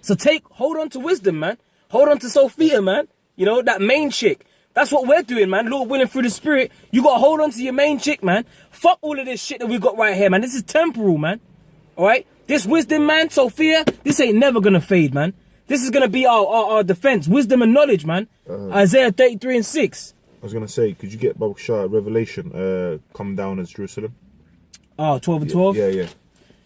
So hold on to wisdom, man. Hold on to Sophia, man. You know, that main chick. That's what we're doing, man. Lord willing, through the Spirit, you got to hold on to your main chick, man. Fuck all of this shit that we got right here, man. This is temporal, man. All right? This wisdom, man, Sophia, this ain't never going to fade, man. This is going to be our defense. Wisdom and knowledge, man. Isaiah 33:6. I was going to say, could you get Bible Shah Revelation come down as Jerusalem? Oh, 12 and 12? Yeah.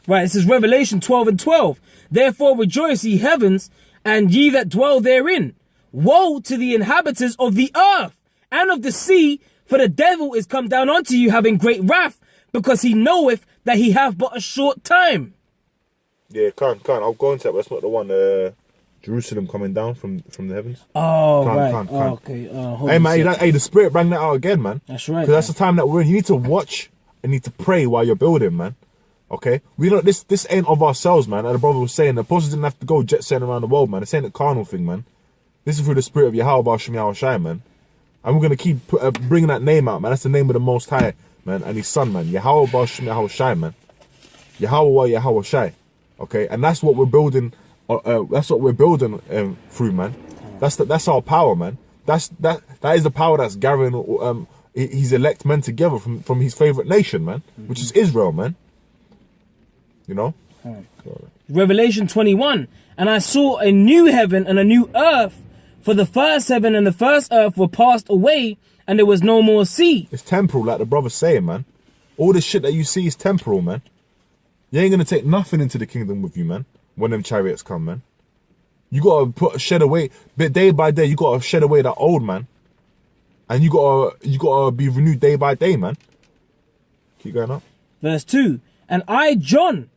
Right, this is Revelation 12 and 12. Therefore rejoice, ye heavens, and ye that dwell therein. Woe to the inhabitants of the earth and of the sea, for the devil is come down unto you, having great wrath, because he knoweth that he hath but a short time. Yeah, can't. I'll go into that, but that's not the one. Jerusalem coming down from the heavens. Oh, can't. Okay. Hey, man, the Spirit bring that out again, man. That's right. Because that's the time that we're in. You need to watch and need to pray while you're building, man. Okay? We don't. This ain't of ourselves, man. And the brother was saying the apostles didn't have to go jet setting around the world, man. This ain't a carnal thing, man. This is through the Spirit of Yahweh Shai, man. And we're going to keep bringing that name out, man. That's the name of the Most High, man. And his son, man. Yahweh Shai, man. Yahweh Shai. Okay? And that's what we're building. That's what we're building through, man. That's our power, man. That is the power that's gathering his elect men together from his favorite nation, man, which is Israel, man. You know? Revelation 21. And I saw a new heaven and a new earth, for the first heaven and the first earth were passed away, and there was no more sea. It's temporal, like the brother's saying, man. All this shit that you see is temporal, man. You ain't gonna take nothing into the kingdom with you, man, when them chariots come, man. You gotta shed away, bit day by day, you gotta shed away that old, man. And you gotta be renewed day by day, man. Keep going up. Verse 2. And I, John,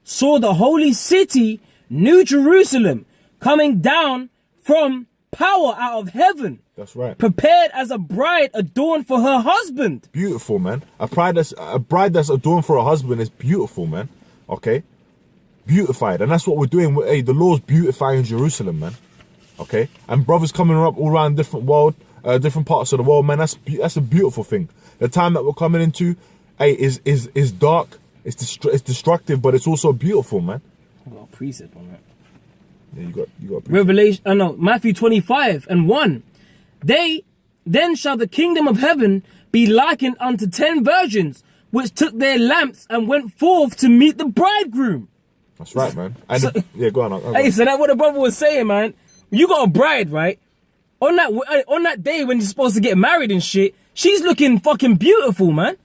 saw the holy city, New Jerusalem, coming down from power out of heaven. That's right. Prepared as a bride adorned for her husband. Beautiful, man. A bride that's adorned for her husband is beautiful, man. Okay? Beautified. And that's what we're doing. Hey, the Lord's beautifying Jerusalem, man. Okay? And brothers coming up all around different parts of the world, man. That's a beautiful thing. The time that we're coming into, hey, is dark. It's destructive, but it's also beautiful, man. I got a precept on that. Yeah, you got Revelation, Matthew 25 and 1. Then shall the kingdom of heaven be likened unto 10 virgins, which took their lamps and went forth to meet the bridegroom. That's right, man. And yeah, go on. Hey, so that's what the brother was saying, man. You got a bride, right? On that day when you're supposed to get married and shit, she's looking fucking beautiful, man.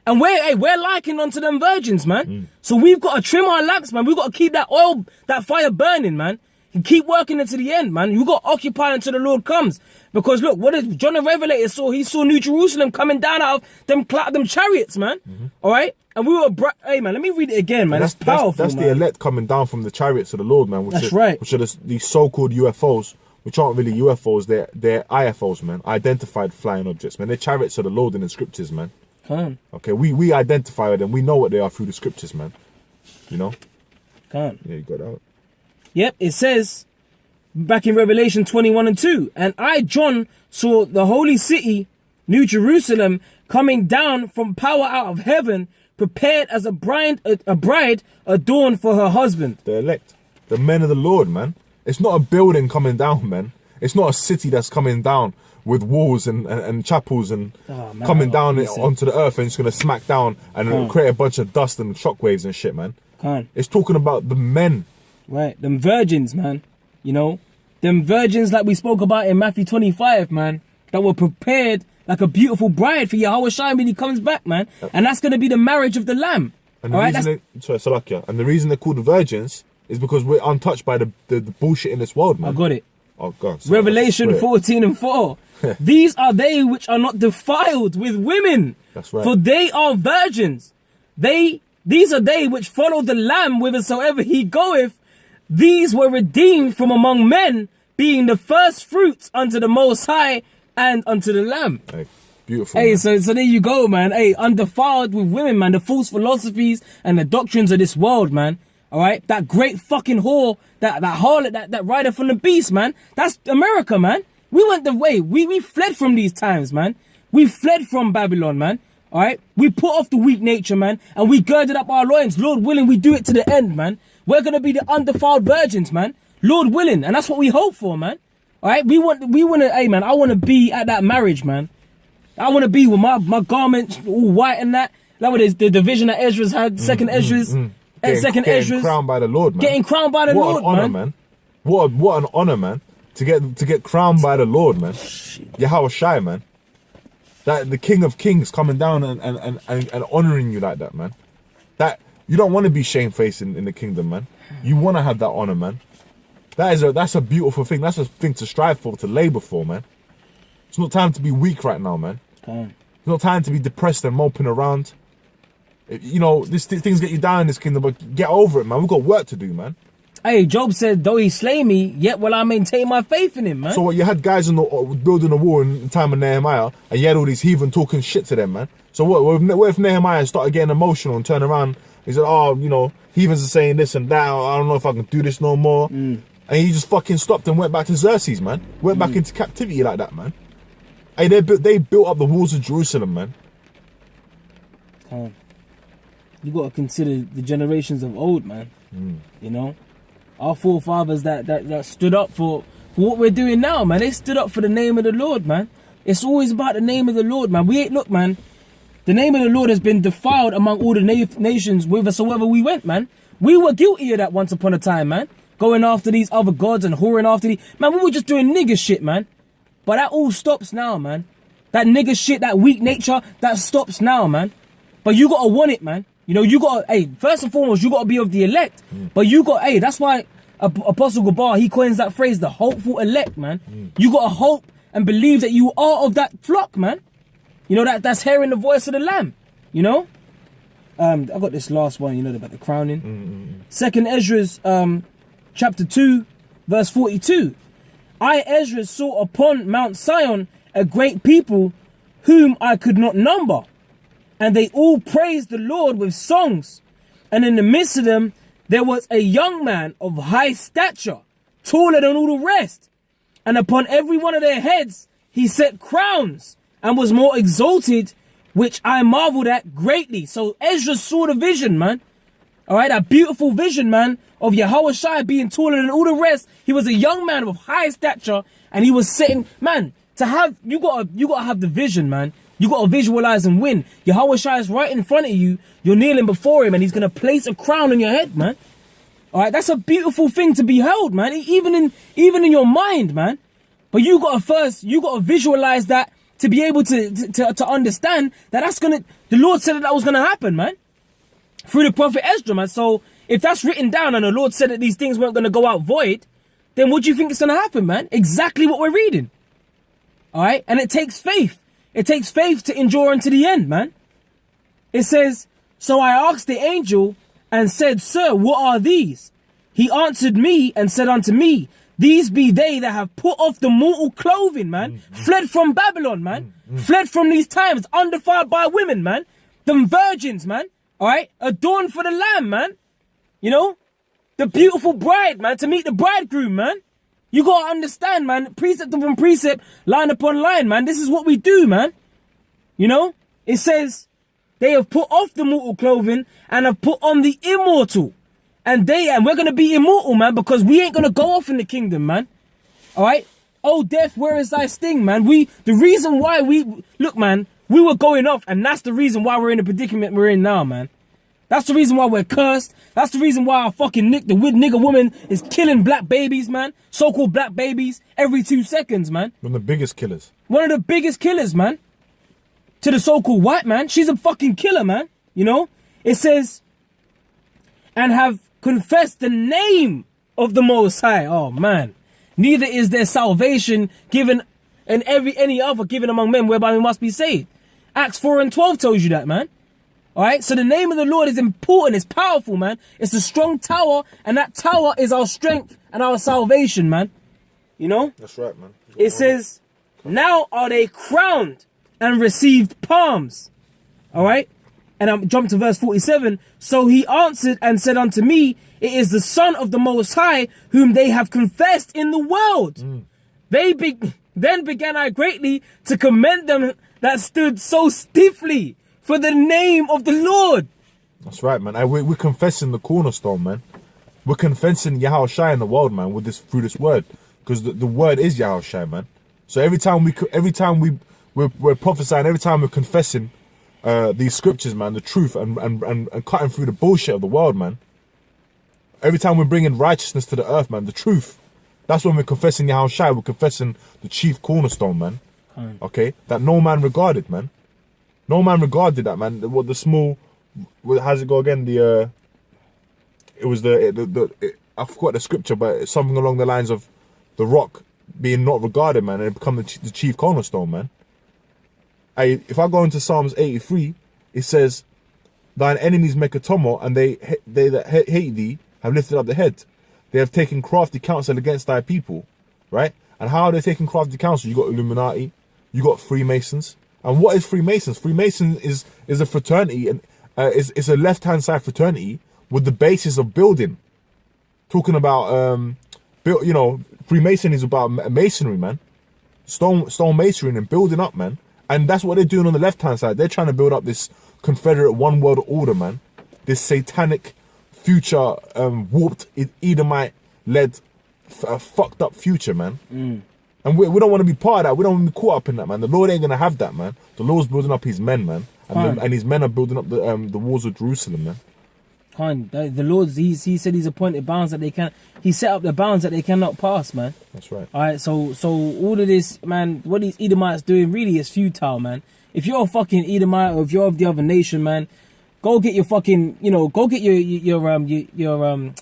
And we're liking onto them virgins, man. So we've got to trim our lamps, man. We've got to keep that oil, that fire burning, man. And keep working it to the end, man. You've got to occupy until the Lord comes. Because look, what did John the Revelator saw? He saw New Jerusalem coming down out of them chariots, man. All right? And we were, hey, man, let me read it again, man. That's powerful, That's man. the elect coming down from the chariots of the Lord, man. Which are these so-called UFOs, which aren't really UFOs. They're IFOs, man. Identified flying objects, man. They're chariots of the Lord in the scriptures, man. Okay, we identify with them. We know what they are through the scriptures, man. You know? Yeah, you got that. Yep, it says back in Revelation 21 and 2. And I, John, saw the holy city, New Jerusalem, coming down from power out of heaven, prepared as a bride adorned for her husband. The elect, the men of the Lord, man. It's not a building coming down, man. It's not a city that's coming down with walls and chapels and coming down onto the earth and it's going to smack down and create a bunch of dust and shockwaves and shit, man. It's talking about the men. Right, them virgins, man. You know, them virgins like we spoke about in Matthew 25, man, that were prepared like a beautiful bride for Yahweh Shai when he comes back, man. And that's going to be the marriage of the Lamb. And the reason they're called virgins is because we're untouched by the bullshit in this world, man. I got it. Oh, God. Revelation 14 and 4. These are they which are not defiled with women. That's right. For they are virgins. These are they which follow the Lamb whithersoever he goeth. These were redeemed from among men, being the first fruits unto the Most High and unto the Lamb. Hey, beautiful. Hey, so there you go, man. Hey, undefiled with women, man. The false philosophies and the doctrines of this world, man. All right, that great fucking whore, that harlot, that rider from the beast, man. That's America, man. We went the way. We fled from these times, man. We fled from Babylon, man. All right, we put off the weak nature, man, and we girded up our loins. Lord willing, we do it to the end, man. We're gonna be the undefiled virgins, man. Lord willing, and that's what we hope for, man. All right, we want to, hey, man, I want to be at that marriage, man. I want to be with my garments all white and that. That was the division that Ezra's had, second Ezra's, second Ezra's. Getting crowned by the Lord, man. Getting crowned by the Lord, What an honor, man. What an honor, man. To get crowned by the Lord, man. Yahweh Shai, man. That the King of Kings coming down and honoring you like that, man. That you don't want to be shamefaced in the kingdom, man. You want to have that honor, man. That's a beautiful thing. That's a thing to strive for, to labor for, man. It's not time to be weak right now, man. It's not time to be depressed and moping around. You know, things get you down in this kingdom, but get over it, man. We've got work to do, man. Hey, Job said, though he slay me, yet will I maintain my faith in him, man. So what, you had guys building a wall in the time of Nehemiah, and you had all these heathen talking shit to them, man. So what if Nehemiah started getting emotional and turned around, he said, oh, you know, heathens are saying this and that, I don't know if I can do this no more. And he just fucking stopped and went back to Xerxes, man. Went back into captivity like that, man. Hey, they built up the walls of Jerusalem, man. You got to consider the generations of old, man. You know? Our forefathers that stood up for what we're doing now, man. They stood up for the name of the Lord, man. It's always about the name of the Lord, man. Look, man. The name of the Lord has been defiled among all the nations whithersoever we went, man. We were guilty of that once upon a time, man. Going after these other gods and whoring after these... Man, we were just doing nigger shit, man. But that all stops now, man. That nigger shit, that weak nature, that stops now, man. But you got to want it, man. You know, you got to... Hey, first and foremost, you got to be of the elect. But you got... Hey, that's why Apostle Gabar, he coins that phrase, the hopeful elect, man. You got to hope and believe that you are of that flock, man. You know, that's hearing the voice of the Lamb, you know? I got this last one, you know, about the crowning. Second Ezra's chapter 2, verse 42. I, Ezra, saw upon Mount Sion a great people whom I could not number. And they all praised the Lord with songs. And in the midst of them, there was a young man of high stature, taller than all the rest. And upon every one of their heads, he set crowns and was more exalted, which I marveled at greatly. So Ezra saw the vision, man. All right, that beautiful vision, man, of Yahweh Shai being taller than all the rest. He was a young man of high stature, and he was sitting, man, to have, you gotta have the vision, man. You gotta visualize and win. Yahweh Shai is right in front of you. You're kneeling before him, and he's gonna place a crown on your head, man. All right, that's a beautiful thing to behold, man. Even in your mind, man. But you gotta visualize that to be able to understand that that's gonna. The Lord said that was gonna happen, man. Through the prophet Ezra, man. So if that's written down and the Lord said that these things weren't going to go out void, then what do you think is going to happen, man? Exactly what we're reading. All right? And it takes faith. It takes faith to endure unto the end, man. It says, so I asked the angel and said, sir, what are these? He answered me and said unto me, these be they that have put off the mortal clothing, man. Fled from Babylon, man. Fled from these times, undefiled by women, man. Them virgins, man. All right, adorned for the Lamb, man. You know, the beautiful bride, man, to meet the bridegroom, man. You gotta understand, man, precept upon precept, line upon line, man. This is what we do, man. You know, it says they have put off the mortal clothing and have put on the immortal. And we're gonna be immortal, man, because we ain't gonna go off in the kingdom, man. All right. Oh, death, where is thy sting, man? The reason why look, man. We were going off, and that's the reason why we're in the predicament we're in now, man. That's the reason why we're cursed. That's the reason why our fucking the nigger woman is killing black babies, man. So-called black babies every 2 seconds, man. One of the biggest killers. One of the biggest killers, man. To the so-called white man. She's a fucking killer, man. You know? It says, and have confessed the name of the Most High. Oh, man. Neither is there salvation given and any other given among men whereby we must be saved. Acts 4:12 tells you that, man. All right, so the name of the Lord is important, it's powerful, man. It's a strong tower, and that tower is our strength and our salvation, man. You know? That's right, man. It says, now are they crowned and received palms. All right? And I'm jumped to verse 47. So he answered and said unto me, it is the Son of the Most High whom they have confessed in the world. Then began I greatly to commend them that stood so stiffly for the name of the Lord. That's right, man. We're confessing the cornerstone, man. We're confessing Yahweh Shai in the world, man, with this through this word, because the word is Yahweh Shai, man. So every time we're prophesying, every time we're confessing these scriptures, man, the truth, and cutting through the bullshit of the world, man. Every time we're bringing righteousness to the earth, man, the truth. That's when we're confessing Yahweh Shai. We're confessing the chief cornerstone, man. Okay, that no man regarded, man. No man regarded that, man. What the small, how's it go again? It was I forgot the scripture, but it's something along the lines of the rock being not regarded, man, and it become the chief cornerstone, man. If I go into Psalms 83, it says, "Thine enemies make a tumult, and they that hate thee have lifted up the head. They have taken crafty counsel against thy people," right? And how are they taking crafty counsel? You got Illuminati, you got Freemasons. And what is Freemasons? Freemason is a fraternity, and it's a left-hand side fraternity with the basis of building. Talking about Freemason is about masonry, man. Stone masonry and building up, man. And that's what they're doing on the left-hand side. They're trying to build up this Confederate one world order, man. This satanic future, warped Edomite-led, fucked up future, man. And we don't want to be part of that. We don't want to be caught up in that, man. The Lord ain't gonna have that, man. The Lord's building up his men, man, and his men are building up the walls of Jerusalem, man. The Lord, he said he's appointed bounds that they can. He set up the bounds that they cannot pass, man. That's right. All right, so all of this, man, what these Edomites doing really is futile, man. If you're a fucking Edomite or if you're of the other nation, man, go get your fucking, go get your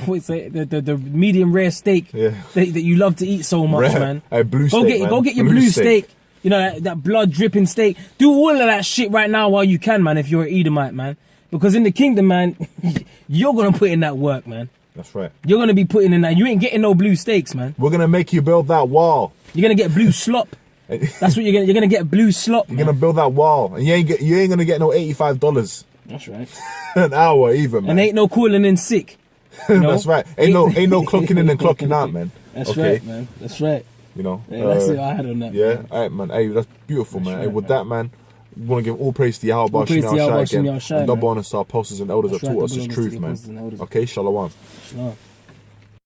what's it, the medium rare steak that you love to eat so much, man. Blue steak, go get your blue steak. That blood dripping steak. Do all of that shit right now while you can, man. If you're an Edomite, man. Because in the kingdom, man, you're going to put in that work, man. That's right. You're going to be putting in that. You ain't getting no blue steaks, man. We're going to make you build that wall. You're going to get blue slop. That's what you're going to get, blue slop, You're going to build that wall. And you ain't going to get no $85. That's right. An hour even, man. And ain't no calling in sick. That's right. Ain't no clocking in and clocking out, man. That's right, man. That's right. That's it I had on that. Yeah, man. All right, man. Hey, that's beautiful, That's man. right, Hey, with man. that, man, we want to give all praise to Yahweh Shai again. And double honor to our apostles and elders that taught us his truth, man. Okay, shalom. Shalom.